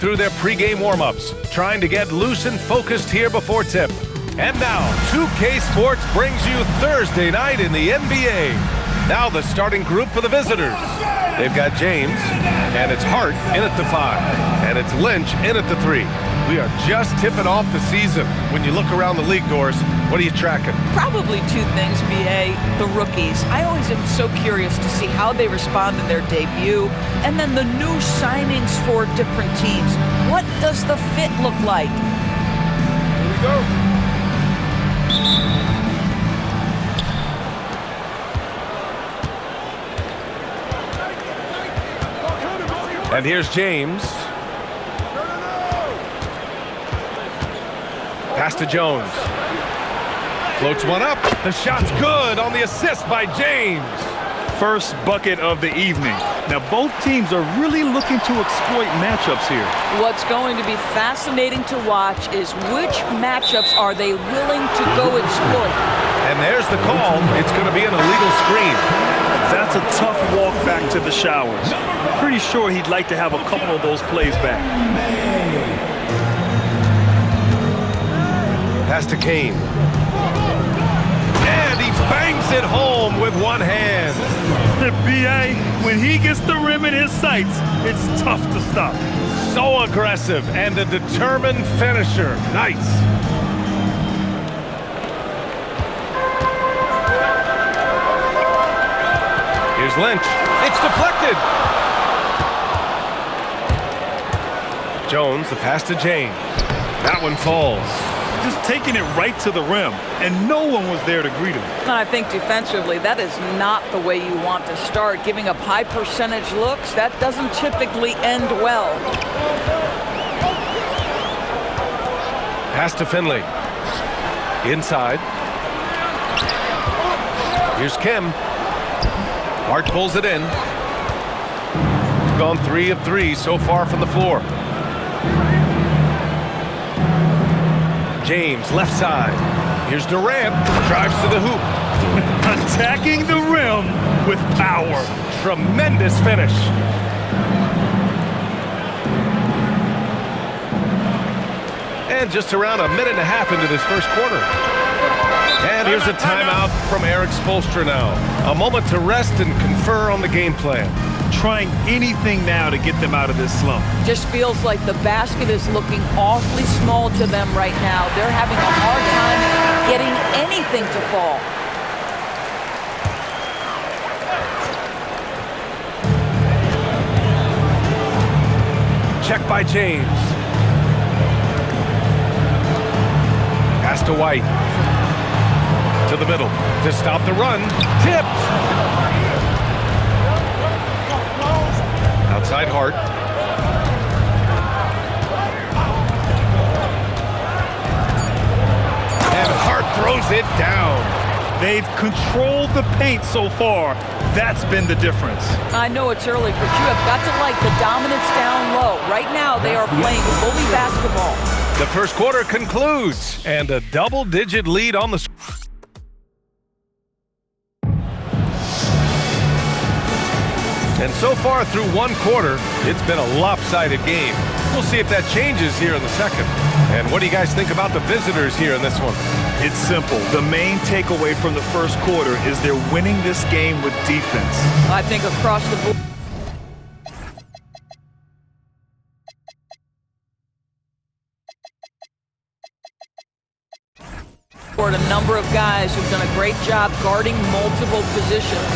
through their pregame warm-ups, trying to get loose and focused here before tip. And now, 2K Sports brings you Thursday night in the NBA. Now the starting group for the visitors. They've got James, and it's Hart in at the 5, and it's Lynch in at the 3. We are just tipping off the season. When you look around the league doors, what are you tracking? Probably two things, B.A. The rookies. I always am so curious to see how they respond in their debut. And then the new signings for different teams. What does the fit look like? Here we go. And here's James. Pass to Jones. Floats one up. The shot's good on the assist by James. First bucket of the evening. Now both teams are really looking to exploit matchups here. What's going to be fascinating to watch is which matchups are they willing to go exploit. And there's the call. It's going to be an illegal screen. That's a tough walk back to the showers. Pretty sure he'd like to have a couple of those plays back. Pass to Kane. And he bangs it home with one hand. The B.A., when he gets the rim in his sights, it's tough to stop. So aggressive and a determined finisher. Nice. Here's Lynch. It's deflected. Jones, the pass to James. That one falls. Just taking it right to the rim, and no one was there to greet him. And I think defensively, that is not the way you want to start. Giving up high percentage looks, that doesn't typically end well. Pass to Finley. Inside. Here's Kim. Hart pulls it in. Gone 3 of 3 so far from the floor. James, left side. Here's Durant. Drives to the hoop. Attacking the rim with power. Tremendous finish. And just around a minute and a half into this first quarter. And here's a timeout from Erik Spoelstra now. A moment to rest and confer on the game plan. Trying anything now to get them out of this slump. Just feels like the basket is looking awfully small to them right now. They're having a hard time getting anything to fall. Check by James. Pass to White. To the middle. To stop the run. Tipped. Outside Hart. And Hart throws it down. They've controlled the paint so far. That's been the difference. I know it's early, but you have got to like the dominance down low. Right now, they are playing bully basketball. The first quarter concludes, and a double-digit lead on the score. And so far through one quarter, it's been a lopsided game. We'll see if that changes here in the second. And what do you guys think about the visitors here in this one? It's simple. The main takeaway from the first quarter is they're winning this game with defense. I think across the board, a number of guys who've done a great job guarding multiple positions.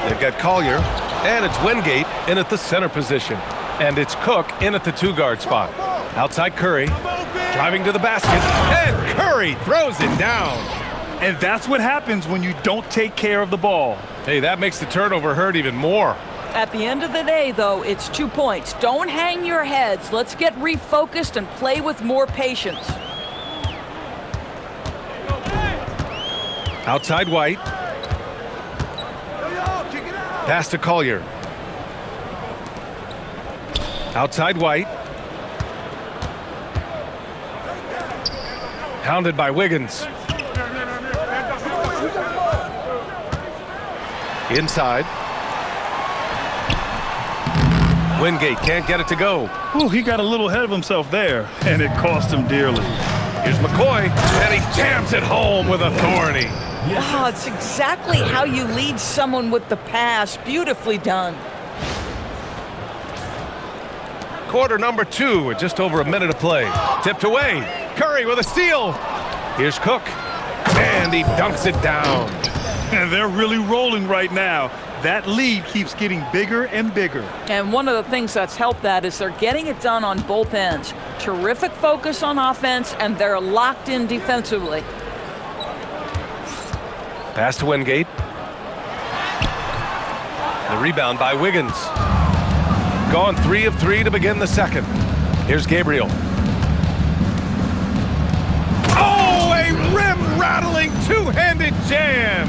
They've got Collier, and it's Wingate in at the center position. And it's Cook in at the 2-guard spot. Outside Curry, driving to the basket, and Curry throws it down. And that's what happens when you don't take care of the ball. Hey, that makes the turnover hurt even more. At the end of the day, though, it's 2 points. Don't hang your heads. Let's get refocused and play with more patience. Outside White. Pass to Collier. Outside White. Hounded by Wiggins. Inside. Wingate can't get it to go. Ooh, he got a little ahead of himself there, and it cost him dearly. Here's McCoy, and he jams it home with authority. Oh, it's exactly how you lead someone with the pass. Beautifully done. Quarter number 2 with just over a minute to play. Tipped away. Curry with a steal. Here's Cook, and he dunks it down. And they're really rolling right now. That lead keeps getting bigger and bigger. And one of the things that's helped that is they're getting it done on both ends. Terrific focus on offense, and they're locked in defensively. Pass to Wingate. The rebound by Wiggins. Gone 3 of 3 to begin the second. Here's Gabriel. Oh, a rim-rattling two-handed jam.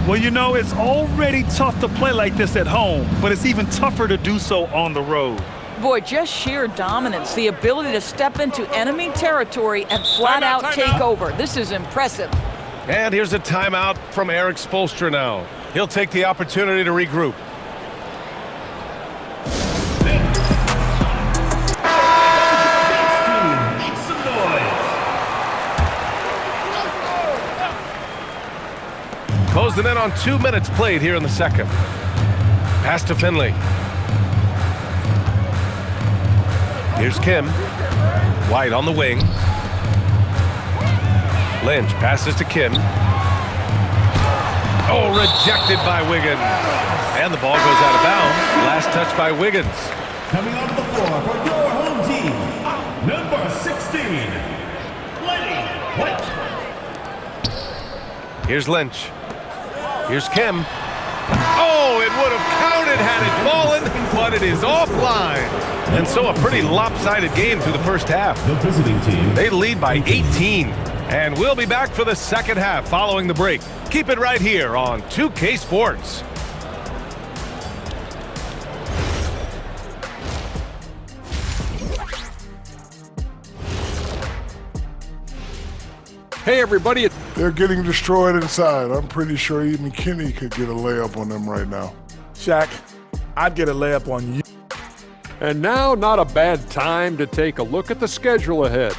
Well, you know, it's already tough to play like this at home, but it's even tougher to do so on the road. Boy, just sheer dominance, the ability to step into enemy territory and flat out take over. This is impressive. And here's a timeout from Erik Spoelstra now. He'll take the opportunity to regroup. Closing in on 2 minutes played here in the second. Pass to Finley. Here's Kim. White on the wing. Lynch passes to Kim. Oh, rejected by Wiggins. And the ball goes out of bounds. Last touch by Wiggins. Coming onto the floor for your home team, number 16, Lenny White. Here's Lynch. Here's Kim. Oh, it would have counted had it fallen, but it is offline. And so a pretty lopsided game through the first half. The visiting team. They lead by 18. And we'll be back for the second half following the break. Keep it right here on 2K Sports. Hey, everybody. They're getting destroyed inside. I'm pretty sure even Kenny could get a layup on them right now. Shaq, I'd get a layup on you. And now, not a bad time to take a look at the schedule ahead.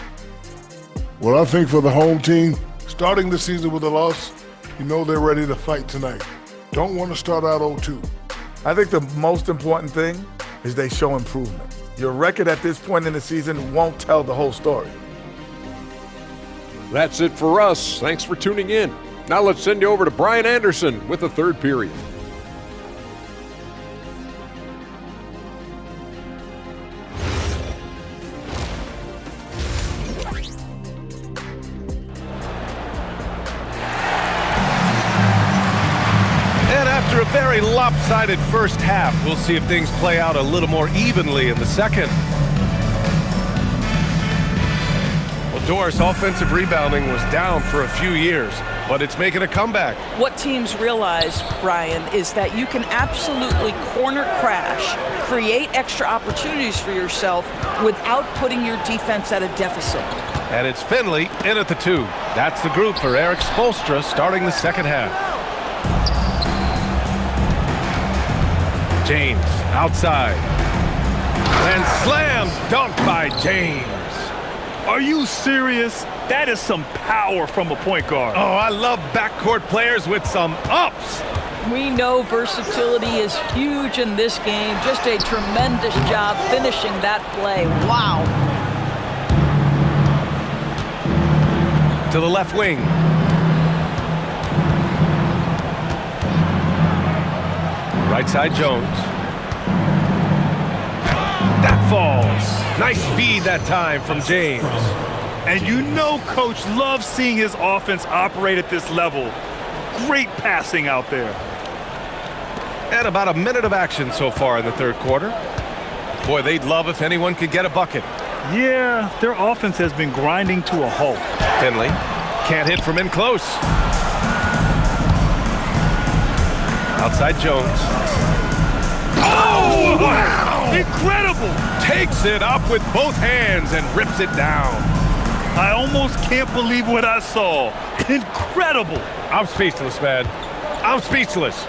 Well, I think for the home team, starting the season with a loss, you know they're ready to fight tonight. Don't want to start out 0-2. I think the most important thing is they show improvement. Your record at this point in the season won't tell the whole story. That's it for us. Thanks for tuning in. Now let's send you over to Brian Anderson with the third period. And after a very lopsided first half, we'll see if things play out a little more evenly in the second. Doris' offensive rebounding was down for a few years, but it's making a comeback. What teams realize, Brian, is that you can absolutely corner crash, create extra opportunities for yourself without putting your defense at a deficit. And it's Finley in at the 2. That's the group for Erik Spoelstra starting the second half. James outside. And slam dunk by James. Are you serious? That is some power from a point guard. Oh, I love backcourt players with some ups. We know versatility is huge in this game. Just a tremendous job finishing that play. Wow. To the left wing. Right side Jones. That falls. Nice feed that time from James. And you know Coach loves seeing his offense operate at this level. Great passing out there. And about a minute of action so far in the third quarter. Boy, they'd love if anyone could get a bucket. Yeah, their offense has been grinding to a halt. Finley can't hit from in close. Outside Jones. Oh, wow! Incredible! Takes it up with both hands and rips it down. I almost can't believe what I saw. Incredible! I'm speechless, man. I'm speechless.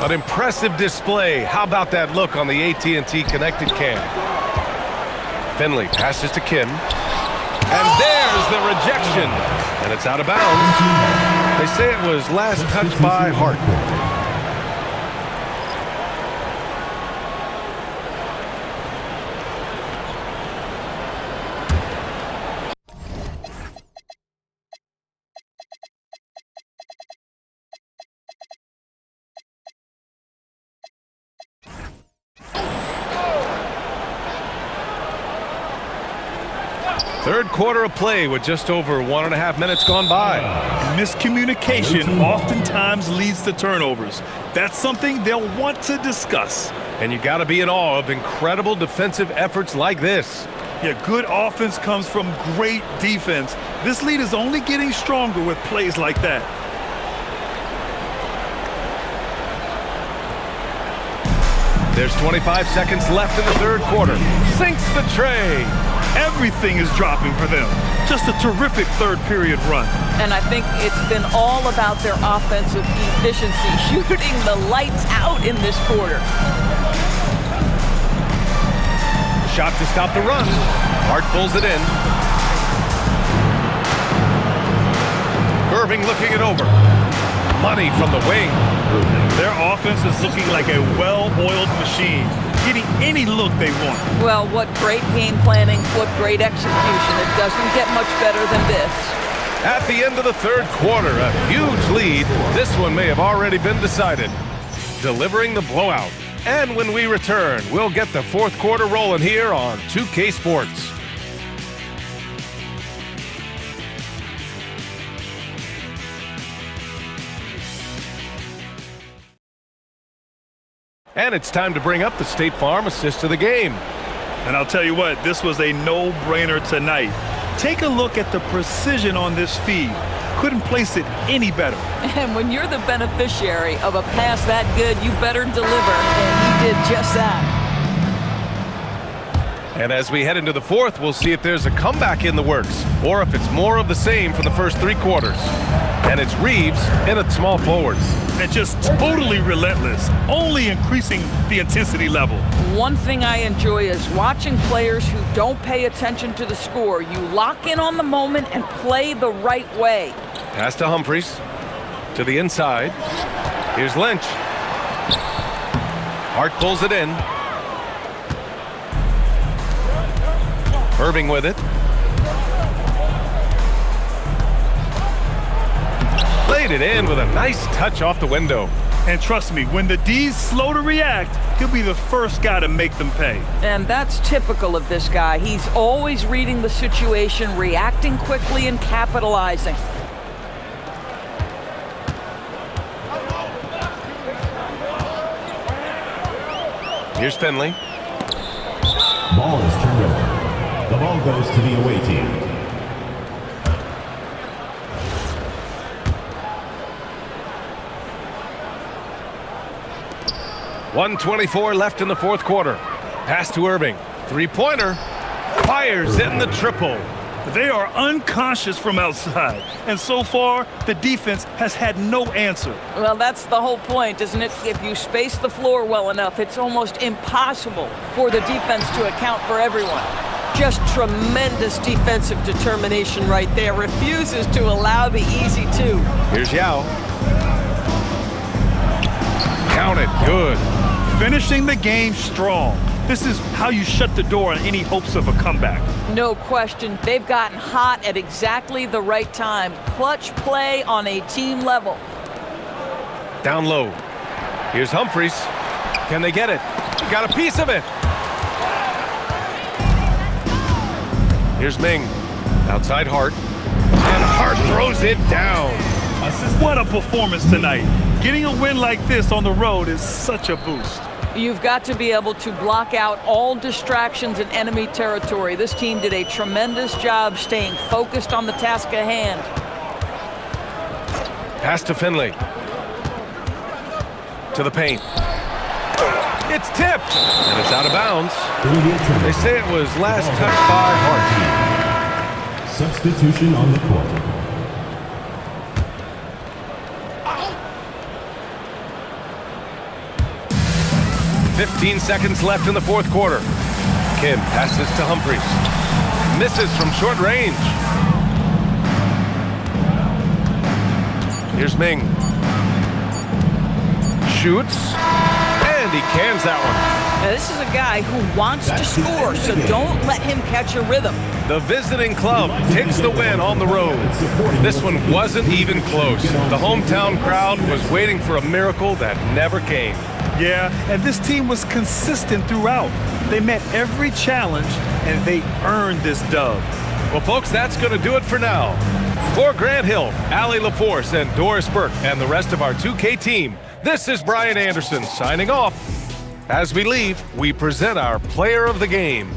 An impressive display. How about that look on the AT&T connected cam? Finley passes to Kim. And there's the rejection. And it's out of bounds. They say it was last touched by Hart. Third quarter of play with just over 1.5 minutes gone by. Miscommunication oftentimes leads to turnovers. That's something they'll want to discuss. And you got to be in awe of incredible defensive efforts like this. Yeah, good offense comes from great defense. This lead is only getting stronger with plays like that. There's 25 seconds left in the third quarter. Sinks the tray. Everything is dropping for them. Just a terrific third period run. And I think it's been all about their offensive efficiency, shooting the lights out in this quarter. Shot to stop the run. Hart pulls it in. Irving looking it over. Money from the wing. Their offense is looking like a well-oiled machine, getting any look they want. Well, what great game planning, what great execution. It doesn't get much better than this. At the end of the third quarter, a huge lead. This one may have already been decided. Delivering the blowout. And when we return, we'll get the fourth quarter rolling here on 2K Sports. And it's time to bring up the State Farm assist of the game. And I'll tell you what, this was a no-brainer tonight. Take a look at the precision on this feed. Couldn't place it any better. And when you're the beneficiary of a pass that good, you better deliver. And he did just that. And as we head into the fourth, we'll see if there's a comeback in the works or if it's more of the same for the first three quarters. And it's Reeves in at small forward. And just totally relentless, only increasing the intensity level. One thing I enjoy is watching players who don't pay attention to the score. You lock in on the moment and play the right way. Pass to Humphries. To the inside. Here's Lynch. Hart pulls it in. Irving with it. Played it in with a nice touch off the window. And trust me, when the D's slow to react, he'll be the first guy to make them pay. And that's typical of this guy. He's always reading the situation, reacting quickly and capitalizing. Here's Finley. Ball is turned over. The ball goes to the away team. .124 left in the fourth quarter. Pass to Irving. Three-pointer. Fires in the triple. They are unconscious from outside. And so far, the defense has had no answer. Well, that's the whole point, isn't it? If you space the floor well enough, it's almost impossible for the defense to account for everyone. Just tremendous defensive determination right there. Refuses to allow the easy two. Here's Yao. Count it. Good. Finishing the game strong. This is how you shut the door on any hopes of a comeback. No question. They've gotten hot at exactly the right time. Clutch play on a team level. Down low. Here's Humphries. Can they get it? Got a piece of it. Here's Ming. Outside Hart. And Hart throws it down. What a performance tonight. Getting a win like this on the road is such a boost. You've got to be able to block out all distractions in enemy territory. This team did a tremendous job staying focused on the task at hand. Pass to Finley. To the paint. It's tipped. And it's out of bounds. They say it was last touched by Hart. Substitution on the court. 15 seconds left in the fourth quarter. Kim passes to Humphries. Misses from short range. Here's Ming. Shoots. And he cans that one. Now, this is a guy who wants to score, so don't let him catch a rhythm. The visiting club takes the win on the road. This one wasn't even close. The hometown crowd was waiting for a miracle that never came. Yeah, and this team was consistent throughout. They met every challenge, and they earned this dub. Well, folks, that's going to do it for now. For Grant Hill, Allie LaForce, and Doris Burke, and the rest of our 2K team, this is Brian Anderson signing off. As we leave, we present our player of the game.